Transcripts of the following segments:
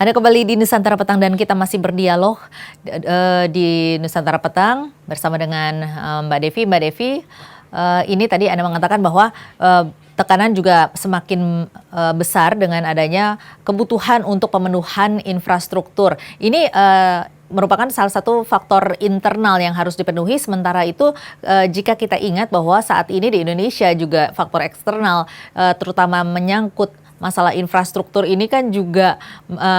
Ada kembali di Nusantara Petang dan kita masih berdialog di Nusantara Petang bersama dengan Mbak Devi. Mbak Devi, ini tadi Anda mengatakan bahwa tekanan juga semakin besar dengan adanya kebutuhan untuk pemenuhan infrastruktur. Ini merupakan salah satu faktor internal yang harus dipenuhi. Sementara itu jika kita ingat bahwa saat ini di Indonesia juga faktor eksternal terutama menyangkut masalah infrastruktur ini kan juga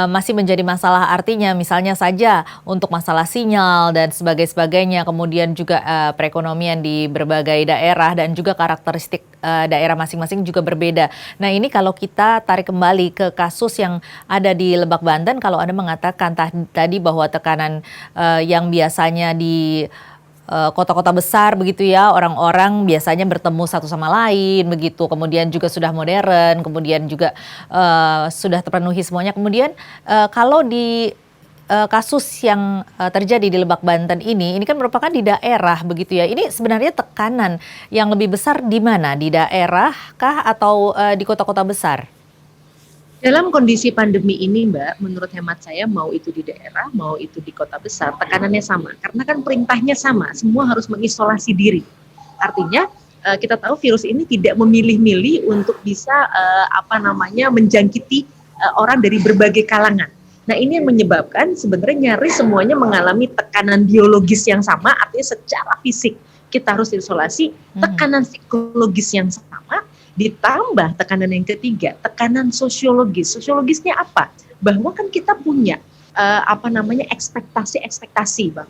masih menjadi masalah, artinya misalnya saja untuk masalah sinyal dan sebagainya, kemudian juga perekonomian di berbagai daerah dan juga karakteristik daerah masing-masing juga berbeda. Nah ini kalau kita tarik kembali ke kasus yang ada di Lebak Banten, kalau Anda mengatakan tadi bahwa tekanan yang biasanya di kota-kota besar begitu ya, orang-orang biasanya bertemu satu sama lain begitu, kemudian juga sudah modern, kemudian juga sudah terpenuhi semuanya. Kemudian kalau di kasus yang terjadi di Lebak Banten ini kan merupakan di daerah begitu ya. Ini sebenarnya tekanan yang lebih besar di mana? Di daerah kah atau di kota-kota besar? Dalam kondisi pandemi ini, Mbak, menurut hemat saya, mau itu di daerah, mau itu di kota besar, tekanannya sama. Karena kan perintahnya sama, semua harus mengisolasi diri. Artinya, kita tahu virus ini tidak memilih-milih untuk bisa menjangkiti orang dari berbagai kalangan. Nah, ini yang menyebabkan sebenarnya nyaris semuanya mengalami tekanan biologis yang sama, artinya secara fisik kita harus isolasi, tekanan psikologis yang sama, ditambah tekanan yang ketiga, tekanan sosiologis. Sosiologisnya apa? Bahwa kan kita punya ekspektasi-ekspektasi, Bang,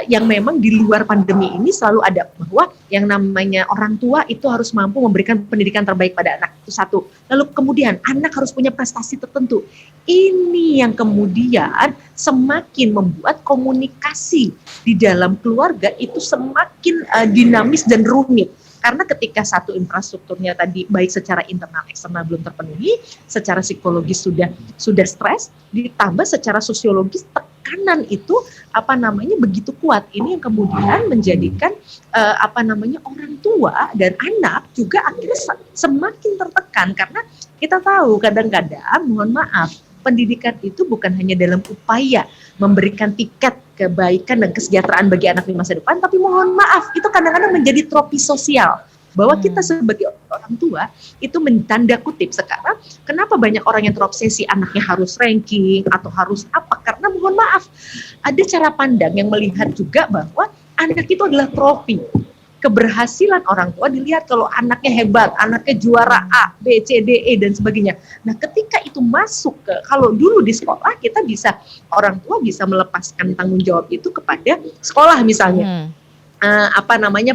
yang memang di luar pandemi ini selalu ada, bahwa yang namanya orang tua itu harus mampu memberikan pendidikan terbaik pada anak, itu satu. Lalu kemudian anak harus punya prestasi tertentu. Ini yang kemudian semakin membuat komunikasi di dalam keluarga itu semakin dinamis dan rumit. Karena ketika satu infrastrukturnya tadi baik secara internal eksternal belum terpenuhi, secara psikologis sudah stres, ditambah secara sosiologis tekanan itu begitu kuat. Ini yang kemudian menjadikan orang tua dan anak juga akhirnya semakin tertekan, karena kita tahu kadang-kadang, mohon maaf, pendidikan itu bukan hanya dalam upaya memberikan tiket kebaikan dan kesejahteraan bagi anak di masa depan, tapi mohon maaf, itu kadang-kadang menjadi tropi sosial. Bahwa kita sebagai orang tua, itu tanda kutip sekarang, kenapa banyak orang yang terobsesi anaknya harus ranking, atau harus apa, karena mohon maaf, ada cara pandang yang melihat juga bahwa anak itu adalah trofi. Keberhasilan orang tua dilihat kalau anaknya hebat, anaknya juara A, B, C, D, E, dan sebagainya. Nah, ketika itu masuk kalau dulu di sekolah, orang tua bisa melepaskan tanggung jawab itu kepada sekolah misalnya.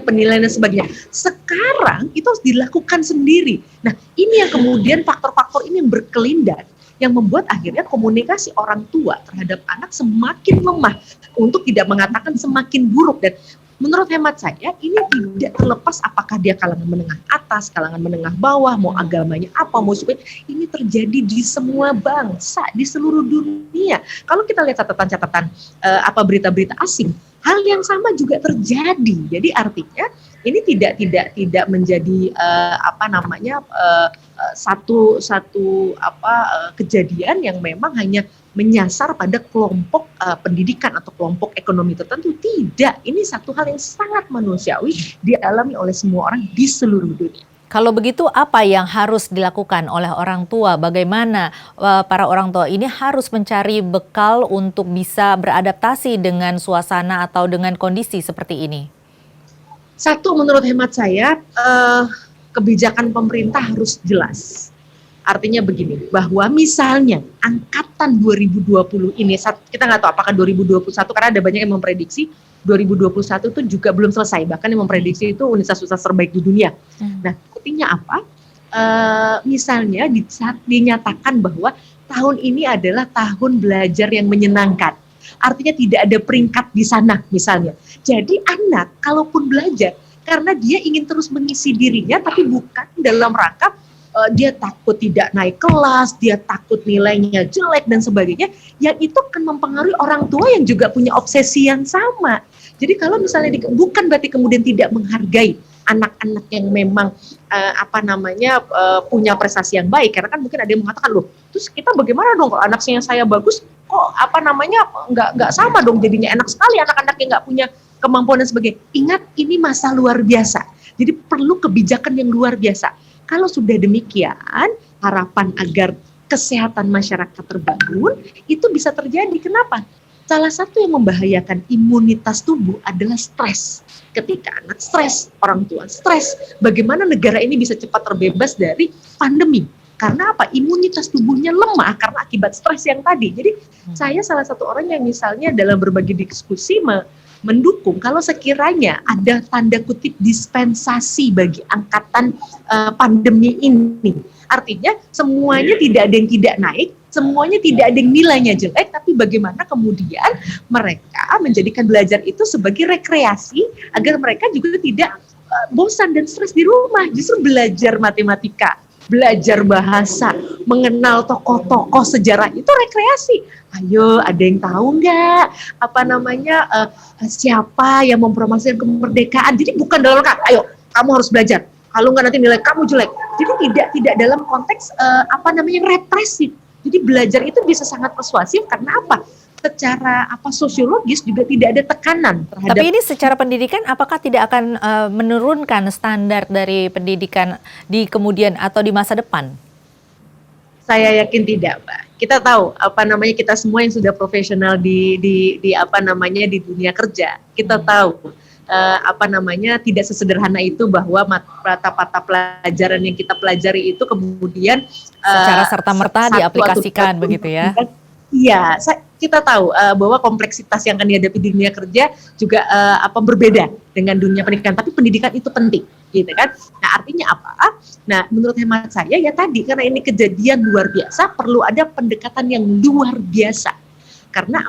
Penilaian dan sebagainya. Sekarang itu harus dilakukan sendiri. Nah, ini yang kemudian faktor-faktor ini yang berkelindan, yang membuat akhirnya komunikasi orang tua terhadap anak semakin lemah, untuk tidak mengatakan semakin buruk. Dan menurut hemat saya, ini tidak terlepas apakah dia kalangan menengah atas, kalangan menengah bawah, mau agamanya apa, mau suku, ini terjadi di semua bangsa, di seluruh dunia. Kalau kita lihat catatan-catatan berita-berita asing, hal yang sama juga terjadi. Jadi artinya ini tidak menjadi kejadian yang memang hanya menyasar pada kelompok pendidikan atau kelompok ekonomi tertentu. Tidak, ini satu hal yang sangat manusiawi dialami oleh semua orang di seluruh dunia. Kalau begitu apa yang harus dilakukan oleh orang tua? Bagaimana para orang tua ini harus mencari bekal untuk bisa beradaptasi dengan suasana atau dengan kondisi seperti ini? Satu, menurut hemat saya, kebijakan pemerintah harus jelas. Artinya begini, bahwa misalnya angkatan 2020 ini, kita nggak tahu apakah 2021, karena ada banyak yang memprediksi 2021 itu juga belum selesai, bahkan yang memprediksi itu universitas terbaik di dunia. Nah, artinya apa? Misalnya saat dinyatakan bahwa tahun ini adalah tahun belajar yang menyenangkan, artinya tidak ada peringkat di sana misalnya. Jadi anak kalaupun belajar, karena dia ingin terus mengisi dirinya, tapi bukan dalam rangka dia takut tidak naik kelas, dia takut nilainya jelek dan sebagainya, yang itu akan mempengaruhi orang tua yang juga punya obsesi yang sama. Jadi kalau misalnya bukan berarti kemudian tidak menghargai anak-anak yang memang punya prestasi yang baik. Karena kan mungkin ada yang mengatakan, loh, terus kita bagaimana dong kalau anaknya saya bagus, kok nggak sama dong jadinya, enak sekali anak-anak yang nggak punya kemampuan dan sebagainya. Ingat, ini masa luar biasa. Jadi perlu kebijakan yang luar biasa. Kalau sudah demikian, harapan agar kesehatan masyarakat terbangun, itu bisa terjadi. Kenapa? Salah satu yang membahayakan imunitas tubuh adalah stres. Ketika anak stres, orang tua stres, bagaimana negara ini bisa cepat terbebas dari pandemi? Karena apa? Imunitas tubuhnya lemah karena akibat stres yang tadi. Jadi saya salah satu orang yang misalnya dalam berbagai diskusi mendukung kalau sekiranya ada tanda kutip dispensasi bagi angkatan pandemi ini. Artinya semuanya tidak ada yang tidak naik, semuanya tidak ada yang nilainya jelek, tapi bagaimana kemudian mereka menjadikan belajar itu sebagai rekreasi agar mereka juga tidak bosan dan stres di rumah. Justru belajar matematika, belajar bahasa, mengenal tokoh-tokoh sejarah itu rekreasi. Ayo, ada yang tahu nggak siapa yang mempromosikan kemerdekaan? Jadi bukan dalam ayo kamu harus belajar. Kalau nggak nanti nilai kamu jelek. Jadi tidak dalam konteks represif. Jadi belajar itu bisa sangat persuasif karena apa? Secara sosiologis juga tidak ada tekanan terhadap. Tapi ini secara pendidikan apakah tidak akan menurunkan standar dari pendidikan di kemudian atau di masa depan? Saya yakin tidak, Mbak. Kita tahu kita semua yang sudah profesional di dunia kerja, kita tahu tidak sesederhana itu bahwa mata pelajaran yang kita pelajari itu kemudian secara serta-merta diaplikasikan begitu ya. Iya, kita tahu bahwa kompleksitas yang akan dihadapi di dunia kerja juga berbeda dengan dunia pendidikan, tapi pendidikan itu penting, gitu kan? Nah, artinya apa? Nah, menurut hemat saya ya tadi, karena ini kejadian luar biasa, perlu ada pendekatan yang luar biasa. Karena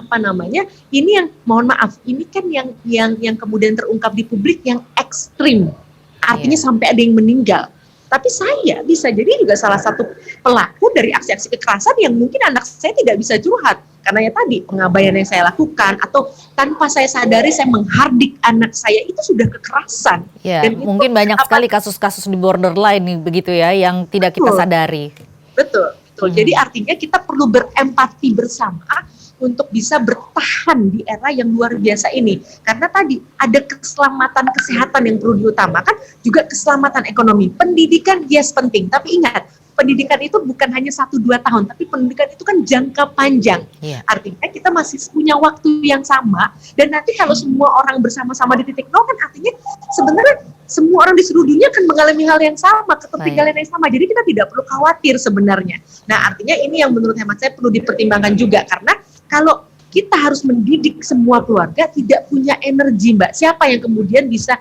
ini yang mohon maaf, ini kan yang kemudian terungkap di publik yang ekstrim, artinya sampai ada yang meninggal. Tapi saya bisa jadi juga salah satu pelaku dari aksi-aksi kekerasan yang mungkin anak saya tidak bisa curhat. Karena ya tadi, pengabaian yang saya lakukan, atau tanpa saya sadari saya menghardik anak saya, itu sudah kekerasan. Ya, dan mungkin banyak sekali kasus-kasus di borderline nih, begitu ya, yang tidak kita sadari. Betul. Jadi artinya kita perlu berempati bersama untuk bisa bertahan di era yang luar biasa ini. Karena tadi ada keselamatan kesehatan yang perlu diutamakan, juga keselamatan ekonomi. Pendidikan yes penting, tapi ingat, pendidikan itu bukan hanya 1-2 tahun, tapi pendidikan itu kan jangka panjang. Artinya kita masih punya waktu yang sama, dan nanti kalau semua orang bersama-sama di titik nol kan artinya sebenarnya semua orang di seluruh dunia akan mengalami hal yang sama, ketertinggalan yang sama. Jadi kita tidak perlu khawatir sebenarnya. Nah, artinya ini yang menurut hemat saya perlu dipertimbangkan juga, karena kalau kita harus mendidik semua keluarga tidak punya energi, Mbak. Siapa yang kemudian bisa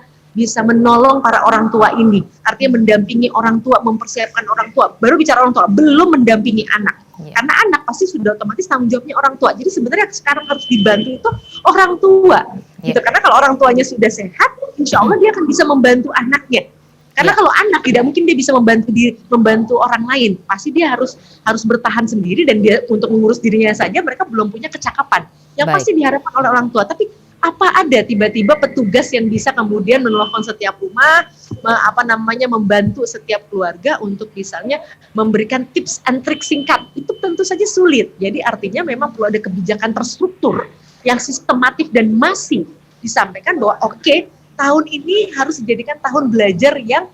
menolong para orang tua ini? Artinya mendampingi orang tua, mempersiapkan orang tua. Baru bicara orang tua, belum mendampingi anak. Karena anak pasti sudah otomatis tanggung jawabnya orang tua. Jadi sebenarnya sekarang harus dibantu itu orang tua. Gitu. Karena kalau orang tuanya sudah sehat, insya Allah dia akan bisa membantu anaknya. Karena kalau anak tidak mungkin dia bisa membantu orang lain, pasti dia harus bertahan sendiri, dan dia untuk mengurus dirinya saja mereka belum punya kecakapan yang pasti diharapkan oleh orang tua. Tapi apa ada tiba-tiba petugas yang bisa kemudian menelpon setiap rumah, membantu setiap keluarga untuk misalnya memberikan tips and trik singkat? Itu tentu saja sulit. Jadi artinya memang perlu ada kebijakan terstruktur yang sistematif dan masih disampaikan bahwa tahun ini harus dijadikan tahun belajar yang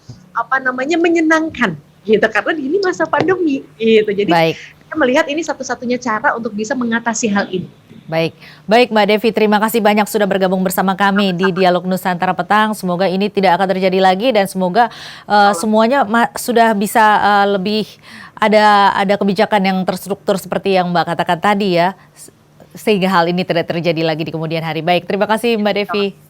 menyenangkan, gitu, karena ini masa pandemi, gitu. Jadi kita melihat ini satu-satunya cara untuk bisa mengatasi hal ini. Baik Mbak Devi, terima kasih banyak sudah bergabung bersama kami di Dialog Nusantara Petang. Semoga ini tidak akan terjadi lagi, dan semoga semuanya sudah bisa lebih ada kebijakan yang terstruktur seperti yang Mbak katakan tadi ya, sehingga hal ini tidak terjadi lagi di kemudian hari. Baik, terima kasih Mbak Devi.